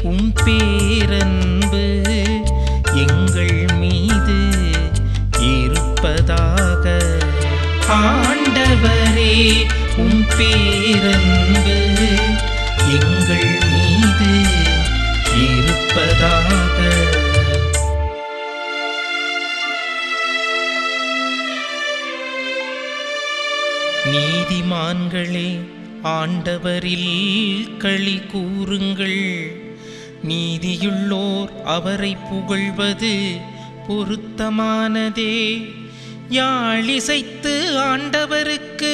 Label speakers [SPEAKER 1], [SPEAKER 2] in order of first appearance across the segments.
[SPEAKER 1] உம் பேரன்பு எங்கள் மீது இருப்பதாக. ஆண்டவரே உம் பேரன்பு எங்கள் மீது இருப்பதாக. நீதிமான்களே, ஆண்டவரில் களி கூறுங்கள். நீதியுள்ளோர் அவரை புகழ்வது பொருத்தமானதே. யாழிசைத்து ஆண்டவருக்கு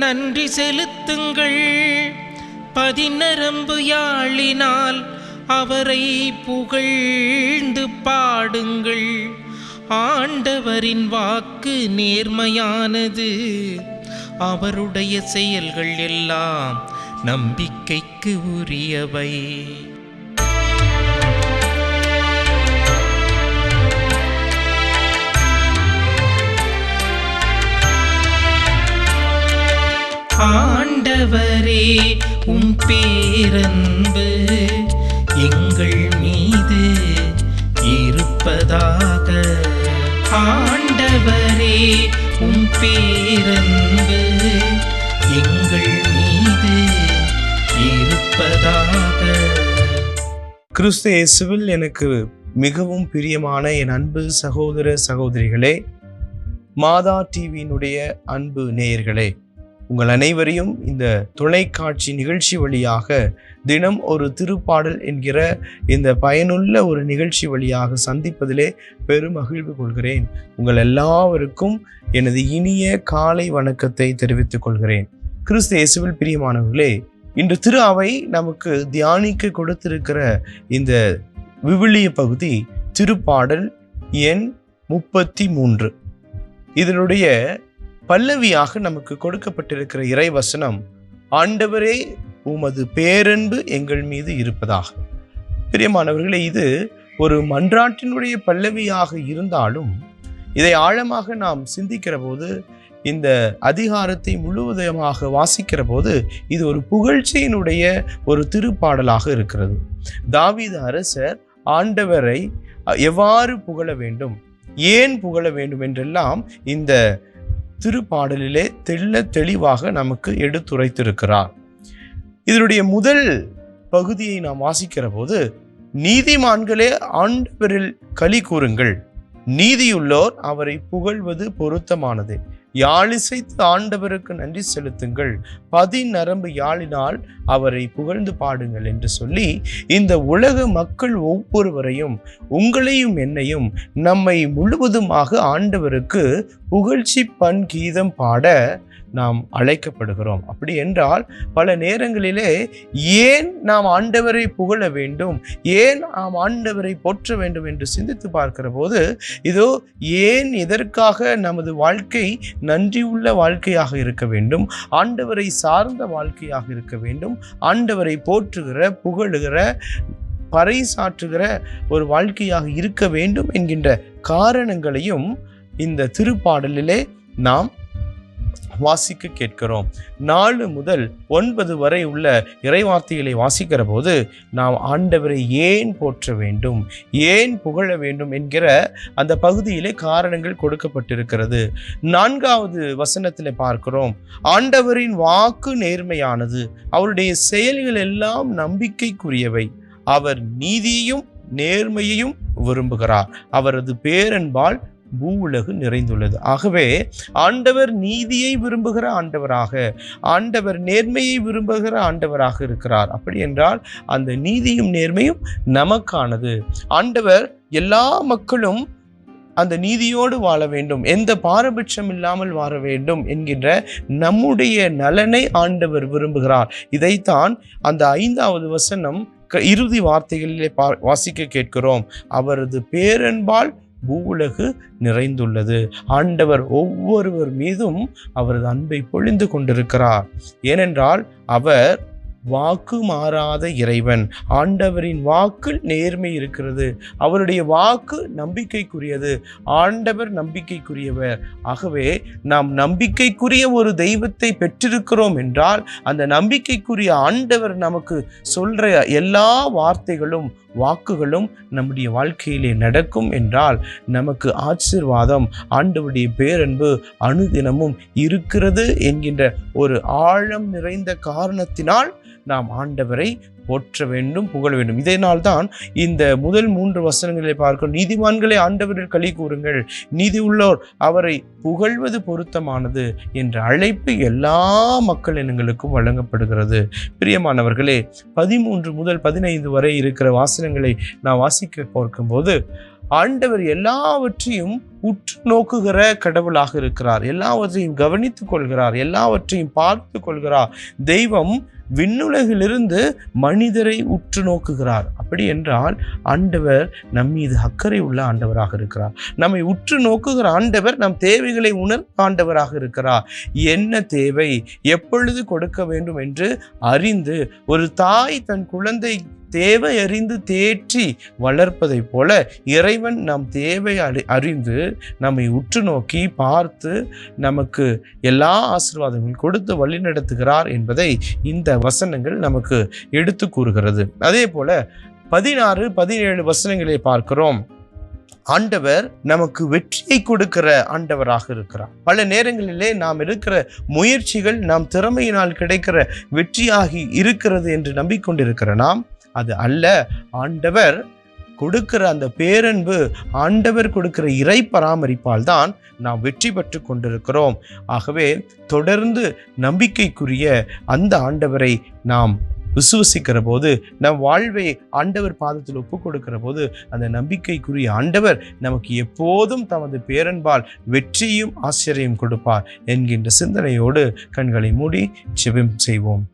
[SPEAKER 1] நன்றி செலுத்துங்கள். பதிநரம்பு யாழினால் அவரை புகழ்ந்து பாடுங்கள். ஆண்டவரின் வாக்கு நேர்மையானது, அவருடைய செயல்கள் எல்லாம் நம்பிக்கைக்கு உரியவை. ஆண்டவரே உம் பேரன்பு எங்கள் மீது இருப்பதாக. ஆண்டவரே உம் பேரன்பு எங்கள் மீது இருப்பதாக.
[SPEAKER 2] கிறிஸ்து இயேசுவில் எனக்கு மிகவும் பிரியமான என் அன்பு சகோதர சகோதரிகளே, மாதா டிவியினுடைய அன்பு நேயர்களே, உங்கள் அனைவரையும் இந்த தொலைக்காட்சி நிகழ்ச்சி வழியாக தினம் ஒரு திருப்பாடல் என்கிற இந்த பயனுள்ள ஒரு நிகழ்ச்சி வழியாக சந்திப்பதிலே பெரும் மகிழ்வு கொள்கிறேன். உங்கள் எல்லாருக்கும் எனது இனிய காலை வணக்கத்தை தெரிவித்துக் கொள்கிறேன். கிறிஸ்து இயேசுவில் பிரியமானவர்களே, இன்று திரு அவை நமக்கு தியானிக்க கொடுத்திருக்கிற இந்த விவிலிய பகுதி திருப்பாடல் எண் 33. இதனுடைய பல்லவியாக நமக்கு கொடுக்கப்பட்டிருக்கிற இறைவசனம், ஆண்டவரே உமது பேரன்பு எங்கள் மீது இருப்பதாக. பிரியமானவர்களே, இது ஒரு மன்றாட்டினுடைய பல்லவியாக இருந்தாலும் இதை ஆழமாக நாம் சிந்திக்கிற போது, இந்த அதிகாரத்தை முழுவதுமாக வாசிக்கிற போது இது ஒரு புகழ்ச்சியினுடைய ஒரு திருப்பாடலாக இருக்கிறது. தாவீது அரசர் ஆண்டவரை எவ்வாறு புகழ வேண்டும், ஏன் புகழ வேண்டும் என்றெல்லாம் இந்த திருப்பாடலிலே தெளிவாக நமக்கு எடுத்துரைத்திருக்கிறார். இதனுடைய முதல் பகுதியை நாம் வாசிக்கிற போது, நீதிமான்களே ஆண்டவரில் களி கூறுங்கள், நீதியுள்ளோர் அவரை புகழ்வது பொருத்தமானதே. யாழிசைத்து ஆண்டவருக்கு நன்றி செலுத்துங்கள், பதிநரம்பு யாழினால் அவரை புகழ்ந்து பாடுங்கள் என்று சொல்லி இந்த உலக மக்கள் ஒவ்வொருவரையும், உங்களையும் என்னையும், நம்மை முழுவதுமாக ஆண்டவருக்கு புகழ்ச்சி பண் கீதம் பாட நாம் அழைக்கப்படுகிறோம். அப்படி என்றால் பல நேரங்களிலே ஏன் நாம் ஆண்டவரை புகழ வேண்டும், ஏன் நாம் ஆண்டவரை போற்ற வேண்டும் என்று சிந்தித்து பார்க்கிற போது, இதோ ஏன் எதற்காக நமது வாழ்க்கை நன்றியுள்ள வாழ்க்கையாக இருக்க வேண்டும், ஆண்டவரை சார்ந்த வாழ்க்கையாக இருக்க வேண்டும், ஆண்டவரை போற்றுகிற, புகழுகிற, பறைசாற்றுகிற ஒரு வாழ்க்கையாக இருக்க வேண்டும் என்கின்ற காரணங்களையும் இந்த திருப்பாடலிலே நாம் வாசிக்க கேட்கிறோம். 4 முதல் 9 வரை உள்ள இறைவார்த்தைகளை வாசிக்கிற போது நாம் ஆண்டவரை ஏன் போற்ற வேண்டும், ஏன் புகழ வேண்டும் என்கிற அந்த பகுதியிலே காரணங்கள் கொடுக்கப்பட்டிருக்கிறது. 4வது வசனத்திலே பார்க்கிறோம், ஆண்டவரின் வாக்கு நேர்மையானது, அவருடைய செயல்கள் எல்லாம் நம்பிக்கைக்குரியவை, அவர் நீதியையும் நேர்மையையும் விரும்புகிறார், அவரது பேரன்பால் பூவுலகு நிறைந்துள்ளது. ஆகவே ஆண்டவர் நீதியை விரும்புகிற ஆண்டவராக, ஆண்டவர் நேர்மையை விரும்புகிற ஆண்டவராக இருக்கிறார். அப்படி என்றால் அந்த நீதியும் நேர்மையும் நமக்கானது. ஆண்டவர் எல்லா மக்களும் அந்த நீதியோடு வாழ வேண்டும், எந்த பாரபட்சம் இல்லாமல் வாழ வேண்டும் என்கின்ற நம்முடைய நலனை ஆண்டவர் விரும்புகிறார். இதைத்தான் அந்த 5வது வசனம் இறுதி வார்த்தைகளிலே வாசிக்க கேட்கிறோம், அவரது பேரன்பால் பூவுலகு நிறைந்துள்ளது. ஆண்டவர் ஒவ்வொருவர் மீதும் அவரது அன்பை பொழிந்து கொண்டிருக்கிறார். ஏனென்றால் அவர் வாக்கு மாறாத இறைவன். ஆண்டவரின் வாக்கில் நேர்மை இருக்கிறது. அவருடைய வாக்கு நம்பிக்கைக்குரியது. ஆண்டவர் நம்பிக்கைக்குரியவர். ஆகவே நாம் நம்பிக்கைக்குரிய ஒரு தெய்வத்தை பெற்றிருக்கிறோம் என்றால் அந்த நம்பிக்கைக்குரிய ஆண்டவர் நமக்கு சொல்ற எல்லா வார்த்தைகளும் வாக்குகளும் நம்முடைய வாழ்க்கையிலே நடக்கும் என்றால் நமக்கு ஆசீர்வாதம், ஆண்டவருடைய பேரன்பு அனுதினமும் இருக்கிறது என்கின்ற ஒரு ஆழம் நிறைந்த காரணத்தினால் நாம் ஆண்டவரை போற்ற வேண்டும், புகழ வேண்டும். இதனால்தான் இந்த முதல் 3 வசனங்களை பார்க்கிறோம். நீதிமான்களை ஆண்டவரில் களி கூறுங்கள், நீதி உள்ளோர் அவரை புகழ்வது பொருத்தமானது என்ற அழைப்பு எல்லா மக்கள் இனங்களுக்கும் வழங்கப்படுகிறது. பிரியமானவர்களே, 13 முதல் 15 வரை இருக்கிற வாசனங்களை நான் வாசிக்க பார்க்கும்போது ஆண்டவர் எல்லாவற்றையும் உற்று நோக்குகிற கடவுளாக இருக்கிறார். எல்லாவற்றையும் கவனித்துக் கொள்கிறார், எல்லாவற்றையும் பார்த்து கொள்கிறார். தெய்வம் விண்ணுலகிலிருந்து மனிதரை உற்று நோக்குகிறார். அப்படி என்றால் ஆண்டவர் நம் மீது அக்கறை உள்ள ஆண்டவராக இருக்கிறார். நம்மை உற்று நோக்குகிற ஆண்டவர் நம் தேவைகளை உணர்ந்த ஆண்டவராக இருக்கிறார். என்ன தேவை, எப்பொழுது கொடுக்க வேண்டும் என்று அறிந்து ஒரு தாய் தன் குழந்தை தேவை அறிந்து தேற்றி வளர்ப்பதை போல இறைவன் நம் தேவை அறிந்து நம்மை உற்று நோக்கி பார்த்து நமக்கு எல்லா ஆசீர்வாதங்களும் கொடுத்து வழி நடத்துகிறார் என்பதை இந்த வசனங்கள் நமக்கு எடுத்து கூறுகிறது. அதே போல 16, 17 வசனங்களை பார்க்கிறோம். ஆண்டவர் நமக்கு வெற்றியை கொடுக்கிற ஆண்டவராக இருக்கிறார். பல நேரங்களிலே நாம் இருக்கிற முயற்சிகள் நாம் திறமையினால் கிடைக்கிற வெற்றியாகி இருக்கிறது என்று நம்பிக்கொண்டிருக்கிற நாம் அது அல்ல. ஆண்டவர் கொடுக்கிற அந்த பேரன்பு, ஆண்டவர் கொடுக்கிற இறை பராமரிப்பால் தான் நாம் வெற்றி பெற்று கொண்டிருக்கிறோம். ஆகவே தொடர்ந்து நம்பிக்கைக்குரிய அந்த ஆண்டவரை நாம் விசுவசிக்கிற போது, நம் வாழ்வை ஆண்டவர் பாதத்தில் ஒப்புக் கொடுக்கிற போது அந்த நம்பிக்கைக்குரிய ஆண்டவர் நமக்கு எப்போதும் தமது பேரன்பால் வெற்றியும் ஆச்சரியம் கொடுப்பார் என்கின்ற சிந்தனையோடு கண்களை மூடி ஜெபம் செய்வோம்.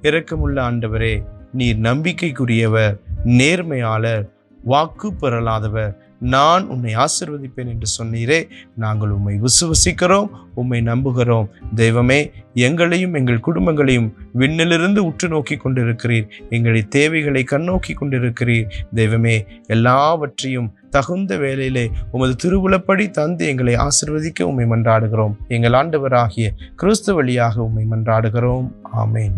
[SPEAKER 2] இரக்கமுள்ள ஆண்டவரே, நீர் நம்பிக்கைக்குரியவர், நேர்மையாளர், வாக்கு பெறலாதவர். நான் உன்னை ஆசீர்வதிப்பேன் என்று சொன்னீரே, நாங்கள் உம்மை விசுவசிக்கிறோம், உம்மை நம்புகிறோம். தெய்வமே, எங்களையும் எங்கள் குடும்பங்களையும் விண்ணிலிருந்து உற்று நோக்கி கொண்டிருக்கிறீர். எங்களுடைய தேவைகளை கண்ணோக்கி கொண்டிருக்கிறீர். தெய்வமே, எல்லாவற்றையும் தகுந்த வேளையிலே உமது திருவுளப்படி தந்து எங்களை ஆசீர்வதிக்க உம்மை மன்றாடுகிறோம். எங்கள் ஆண்டவராகிய கிறிஸ்து வழியாக உம்மை மன்றாடுகிறோம். ஆமேன்.